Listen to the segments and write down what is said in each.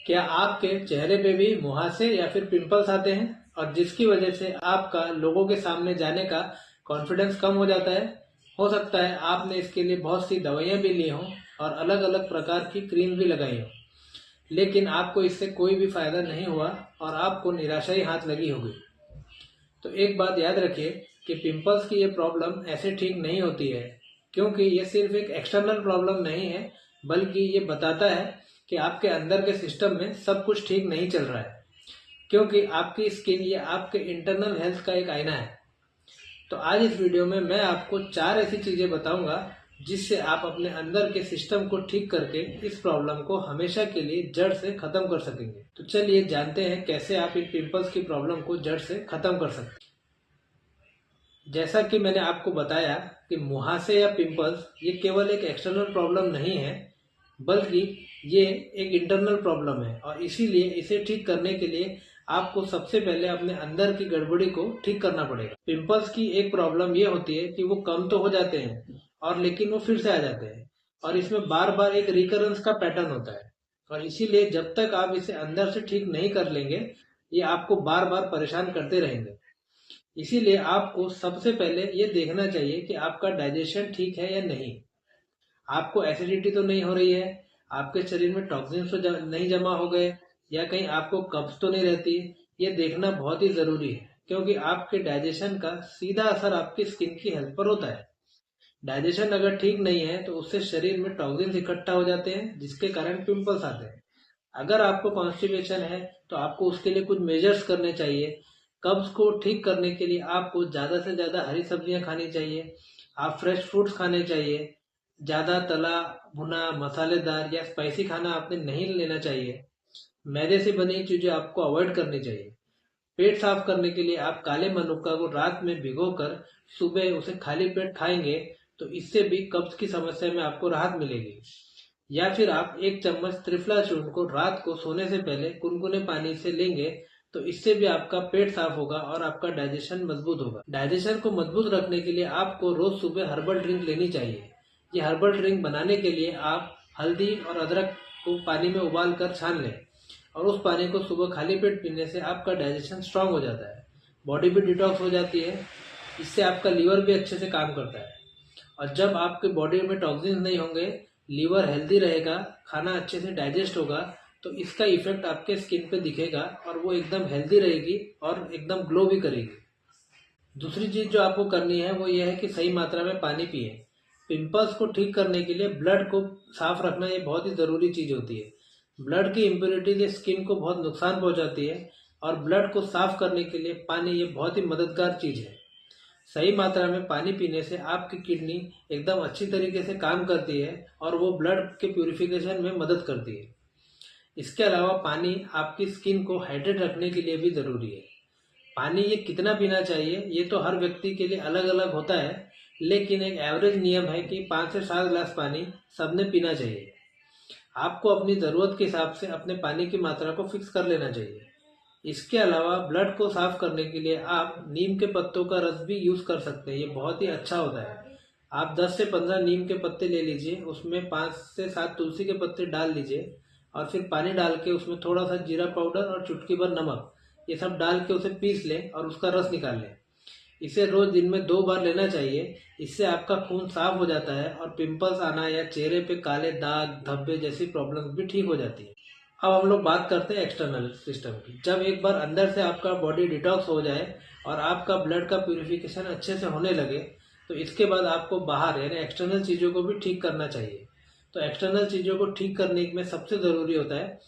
क्या आपके चेहरे पे भी मुहासे या फिर पिंपल्स आते हैं और जिसकी वजह से आपका लोगों के सामने जाने का कॉन्फिडेंस कम हो जाता है? हो सकता है आपने इसके लिए बहुत सी दवाइयाँ भी ली हों और अलग अलग प्रकार की क्रीम भी लगाई हो, लेकिन आपको इससे कोई भी फायदा नहीं हुआ और आपको निराशा ही हाथ लगी होगी। तो एक बात याद रखिए कि पिंपल्स की ये प्रॉब्लम ऐसे ठीक नहीं होती है, क्योंकि ये सिर्फ एक एक्सटर्नल प्रॉब्लम नहीं है, बल्कि ये बताता है कि आपके अंदर के सिस्टम में सब कुछ ठीक नहीं चल रहा है। क्योंकि आपकी स्किन ये आपके इंटरनल हेल्थ का एक आईना है। तो आज इस वीडियो में मैं आपको 4 ऐसी चीजें बताऊंगा जिससे आप अपने अंदर के सिस्टम को ठीक करके इस प्रॉब्लम को हमेशा के लिए जड़ से खत्म कर सकेंगे। तो चलिए जानते हैं कैसे आप इन पिंपल्स की प्रॉब्लम को जड़ से खत्म कर सकते हैं। जैसा कि मैंने आपको बताया कि मुहासे या पिंपल्स ये केवल एक एक्सटर्नल प्रॉब्लम नहीं है, बल्कि ये एक इंटरनल प्रॉब्लम है और इसीलिए इसे ठीक करने के लिए आपको सबसे पहले अपने अंदर की गड़बड़ी को ठीक करना पड़ेगा। पिंपल्स की एक प्रॉब्लम ये होती है कि वो कम तो हो जाते हैं और लेकिन वो फिर से आ जाते हैं और इसमें बार बार एक रिकरेंस का पैटर्न होता है और इसीलिए जब तक आप इसे अंदर से ठीक नहीं कर लेंगे, ये आपको बार बार परेशान करते रहेंगे। इसीलिए आपको सबसे पहले ये देखना चाहिए कि आपका डाइजेशन ठीक है या नहीं। आपको एसिडिटी तो नहीं हो रही है, आपके शरीर में टॉक्सिन्स तो नहीं जमा हो गए, या कहीं आपको कब्ज तो नहीं रहती। ये देखना बहुत ही जरूरी है, क्योंकि आपके डाइजेशन का सीधा असर आपकी स्किन की हेल्थ पर होता है। डाइजेशन अगर ठीक नहीं है तो उससे शरीर में टॉक्सिन्स इकट्ठा हो जाते हैं, जिसके कारण पिंपल्स आते हैं। अगर आपको कॉन्स्टिपेशन है तो आपको उसके लिए कुछ मेजर्स करने चाहिए। कब्ज को ठीक करने के लिए आपको ज़्यादा से ज़्यादा हरी सब्जियां खानी चाहिए। आप फ्रेश फ्रूट्स खाने चाहिए। ज़्यादा तला भुना मसालेदार या स्पाइसी खाना आपने नहीं लेना चाहिए। मैदे से बनी चीज़ें आपको अवॉइड करनी चाहिए। पेट साफ करने के लिए आप काले मनुक्का को रात में भिगोकर सुबह उसे खाली पेट खाएंगे तो इससे भी कब्ज की समस्या में आपको राहत मिलेगी। या फिर आप 1 चम्मच त्रिफला चूर्ण को रात को सोने से पहले गुनगुने पानी से लेंगे तो इससे भी आपका पेट साफ होगा और आपका डाइजेशन मजबूत होगा। डाइजेशन को मजबूत रखने के लिए आपको रोज सुबह हर्बल ड्रिंक लेनी चाहिए। ये हर्बल ड्रिंक बनाने के लिए आप हल्दी और अदरक को पानी में उबाल कर छान लें और उस पानी को सुबह खाली पेट पीने से आपका डाइजेशन स्ट्रांग हो जाता है, बॉडी भी डिटॉक्स हो जाती है। इससे आपका लीवर भी अच्छे से काम करता है और जब आपके बॉडी में टॉक्सिन्स नहीं होंगे, लीवर हेल्दी रहेगा, खाना अच्छे से डाइजेस्ट होगा, तो इसका इफेक्ट आपके स्किन पे दिखेगा और वो एकदम हेल्दी रहेगी और एकदम ग्लो भी करेगी। दूसरी चीज जो आपको करनी है वो ये है कि सही मात्रा में पानी पिए। पिंपल्स को ठीक करने के लिए ब्लड को साफ रखना ये बहुत ही जरूरी चीज होती है। ब्लड की इम्प्योरिटी स्किन को बहुत नुकसान पहुंचाती है और ब्लड को साफ करने के लिए पानी ये बहुत ही मददगार चीज है। सही मात्रा में पानी पीने से आपकी किडनी एकदम अच्छी तरीके से काम करती है और वो ब्लड के प्यूरिफिकेशन में मदद करती है। इसके अलावा पानी आपकी स्किन को हाइड्रेट रखने के लिए भी जरूरी है। पानी ये कितना पीना चाहिए ये तो हर व्यक्ति के लिए अलग अलग होता है, लेकिन एक एवरेज नियम है कि 5 से 7 ग्लास पानी सबने पीना चाहिए। आपको अपनी ज़रूरत के हिसाब से अपने पानी की मात्रा को फिक्स कर लेना चाहिए। इसके अलावा ब्लड को साफ करने के लिए आप नीम के पत्तों का रस भी यूज़ कर सकते हैं, ये बहुत ही अच्छा होता है। आप 10 से 15 नीम के पत्ते ले लीजिए, उसमें 5 से 7 तुलसी के पत्ते डाल लीजिए और फिर पानी डाल के उसमें थोड़ा सा जीरा पाउडर और चुटकी भर नमक ये सब डाल के उसे पीस लें और उसका रस निकाल लें। इसे रोज दिन में 2 बार लेना चाहिए। इससे आपका खून साफ हो जाता है और पिंपल्स आना या चेहरे पे काले दाग धब्बे जैसी प्रॉब्लम्स भी ठीक हो जाती है। अब हम लोग बात करते हैं एक्सटर्नल सिस्टम की। जब एक बार अंदर से आपका बॉडी डिटॉक्स हो जाए और आपका ब्लड का प्यूरिफिकेशन अच्छे से होने लगे, तो इसके बाद आपको बाहर यानी एक्सटर्नल चीज़ों को भी ठीक करना चाहिए। तो एक्सटर्नल चीज़ों को ठीक करने में सबसे ज़रूरी होता है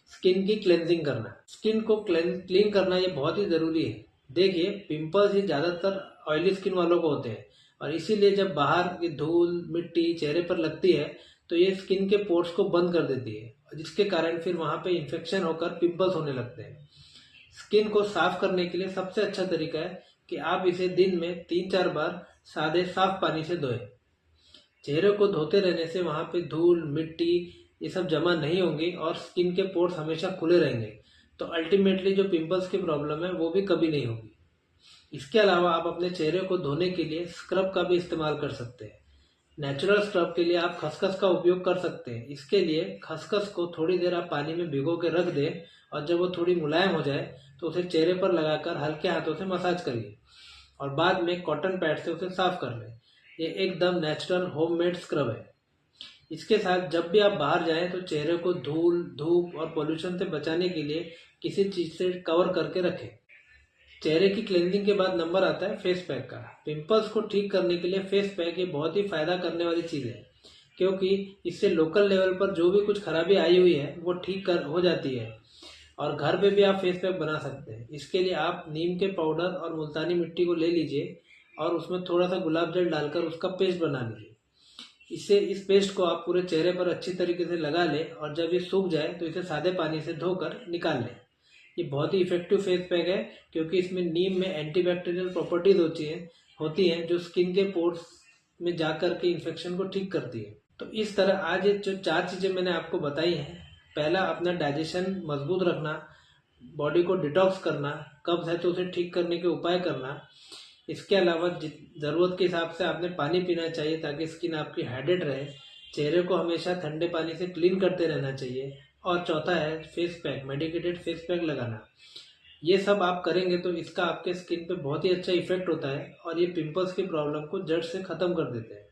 स्किन की क्लेंजिंग करना। स्किन को क्लीन करना ये बहुत ही ज़रूरी है। देखिए, पिंपल्स ही ज़्यादातर ऑयली स्किन वालों को होते हैं और इसीलिए जब बाहर की धूल मिट्टी चेहरे पर लगती है तो ये स्किन के पोर्स को बंद कर देती है, जिसके कारण फिर वहाँ पे इन्फेक्शन होकर पिंपल्स होने लगते हैं। स्किन को साफ करने के लिए सबसे अच्छा तरीका है कि आप इसे दिन में 3-4 बार सादे साफ पानी से धोएं। चेहरे को धोते रहने से वहाँ पे धूल मिट्टी ये सब जमा नहीं होंगी और स्किन के पोर्स हमेशा खुले रहेंगे, तो अल्टीमेटली जो पिंपल्स की प्रॉब्लम है वो भी कभी नहीं होगी। इसके अलावा आप अपने चेहरे को धोने के लिए स्क्रब का भी इस्तेमाल कर सकते हैं। नेचुरल स्क्रब के लिए आप खसखस का उपयोग कर सकते हैं। इसके लिए खसखस को थोड़ी देर आप पानी में भिगो के रख दें और जब वो थोड़ी मुलायम हो जाए तो उसे चेहरे पर लगाकर हल्के हाथों से मसाज करिए और बाद में कॉटन पैड से उसे साफ कर लें। ये एकदम नेचुरल होममेड स्क्रब है। इसके साथ जब भी आप बाहर जाएं तो चेहरे को धूल, धूप और पोल्यूशन से बचाने के लिए किसी चीज से कवर करके रखें। चेहरे की क्लेंजिंग के बाद नंबर आता है फेस पैक का। पिंपल्स को ठीक करने के लिए फेस पैक ये बहुत ही फायदा करने वाली चीज है, क्योंकि इससे लोकल लेवल पर जो भी कुछ खराबी आई हुई है वो ठीक कर हो जाती है और घर पे भी आप फेस पैक बना सकते हैं। इसके लिए आप नीम के पाउडर और मुल्तानी मिट्टी को ले लीजिए और उसमें थोड़ा सा गुलाब जल डालकर उसका पेस्ट बना लीजिए। इस पेस्ट को आप पूरे चेहरे पर अच्छी तरीके से लगा लें और जब ये सूख जाए तो इसे सादे पानी से धोकर निकाल लें। ये बहुत ही इफेक्टिव फेस पैक है, क्योंकि इसमें नीम में एंटीबैक्टीरियल प्रॉपर्टीज होती हैं जो स्किन के पोर्स में जाकर के इन्फेक्शन को ठीक करती है। तो इस तरह आज ये जो 4 चीज़ें मैंने आपको बताई हैं, पहला अपना डाइजेशन मजबूत रखना, बॉडी को डिटॉक्स करना, कब्ज है तो उसे ठीक करने के उपाय करना। इसके अलावा ज़रूरत के हिसाब से आपने पानी पीना चाहिए ताकि स्किन आपकी हाइड्रेट रहे। चेहरे को हमेशा ठंडे पानी से क्लीन करते रहना चाहिए। और चौथा है face pack, medicated face pack लगाना। ये सब आप करेंगे तो इसका आपके स्किन पे बहुत ही अच्छा इफेक्ट होता है और ये पिंपल्स की प्रॉब्लम को जड़ से ख़त्म कर देते हैं।